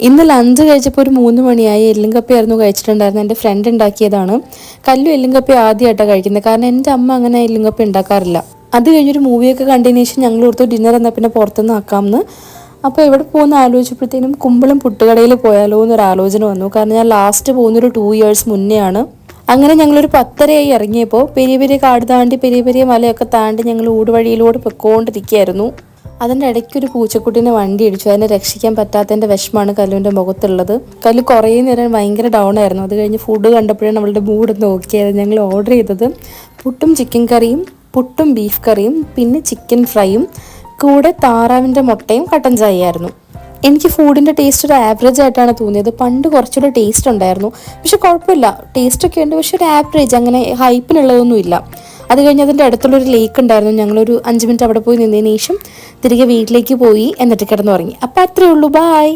ഇന്ന് ലഞ്ച് കഴിച്ചപ്പോൾ ഒരു 3 മണിയായി. എല്ലും കപ്പയായിരുന്നു കഴിച്ചിട്ടുണ്ടായിരുന്നത്. എൻ്റെ ഫ്രണ്ട് ഉണ്ടാക്കിയതാണ്. കല്ലു എല്ലും കപ്പ ആദ്യമായിട്ടാണ് കഴിക്കുന്നത്. കാരണം എൻ്റെ അമ്മ അങ്ങനെ എല്ലും കപ്പ ഉണ്ടാക്കാറില്ല. അത് കഴിഞ്ഞൊരു മൂവിയൊക്കെ കണ്ടതിന് ശേഷം ഞങ്ങൾ ഓർത്തു ഡിന്നർ എന്നാൽ പിന്നെ പുറത്തുനിന്ന് ആക്കാമെന്ന്. അപ്പോൾ എവിടെ പോകുന്ന ആലോചിച്ചപ്പോഴത്തേനും കുമ്പളം പുട്ടുകടയിൽ പോയാലോ എന്നൊരു ആലോചന വന്നു. കാരണം ഞാൻ ലാസ്റ്റ് പോകുന്നൊരു 2 ഇയേഴ്സ് മുന്നെയാണ്. അങ്ങനെ ഞങ്ങളൊരു 10:30 ഇറങ്ങിയപ്പോൾ പെരിയ പെരിയ കാട് താണ്ടി പെരിയ പെരിയ മലയൊക്കെ താണ്ടി ഞങ്ങൾ ഊടുവഴിയിലൂടെ പൊയ്ക്കൊണ്ടിരിക്കുകയായിരുന്നു. അതിൻ്റെ ഇടയ്ക്കൊരു പൂച്ചക്കുട്ടീനെ വണ്ടി ഇടിച്ചു. അതിനെ രക്ഷിക്കാൻ പറ്റാത്തതിൻ്റെ വിഷമമാണ് കല്ലുവിൻ്റെ മുഖത്തുള്ളത്. കല്ലു കുറേ നേരം ഭയങ്കര ഡൗൺ ആയിരുന്നു. അത് കഴിഞ്ഞ് ഫുഡ് കണ്ടപ്പോഴാണ് നമ്മളുടെ മൂഡ് നോക്കിയത്. ഞങ്ങൾ ഓർഡർ ചെയ്തത് പുട്ടും ചിക്കൻ കറിയും, പുട്ടും ബീഫ് കറിയും, പിന്നെ ചിക്കൻ ഫ്രൈയും, കൂടെ താറാവിൻ്റെ മുട്ടയും കട്ടൻ ചായയായിരുന്നു. എനിക്ക് ഫുഡിൻ്റെ ടേസ്റ്റ് ഒരു ആവറേജ് ആയിട്ടാണ് തോന്നിയത്. പണ്ട് കുറച്ചുകൂടെ ടേസ്റ്റ് ഉണ്ടായിരുന്നു, പക്ഷെ കുഴപ്പമില്ല, ടേസ്റ്റൊക്കെ ഉണ്ട്. പക്ഷെ ഒരു ആവറേജ്, അങ്ങനെ ഹൈപ്പിനുള്ളതൊന്നുമില്ല. അത് കഴിഞ്ഞ് അതിൻ്റെ അടുത്തുള്ളൊരു ലേക്ക് ഉണ്ടായിരുന്നു. ഞങ്ങളൊരു 5 മിനിറ്റ് അവിടെ പോയി നിന്നതിന് ശേഷം തിരികെ വീട്ടിലേക്ക് പോയി, എന്നിട്ട് കിടന്നുറങ്ങി. അപ്പോൾ അത്രയേ ഉള്ളൂ. ബായ്.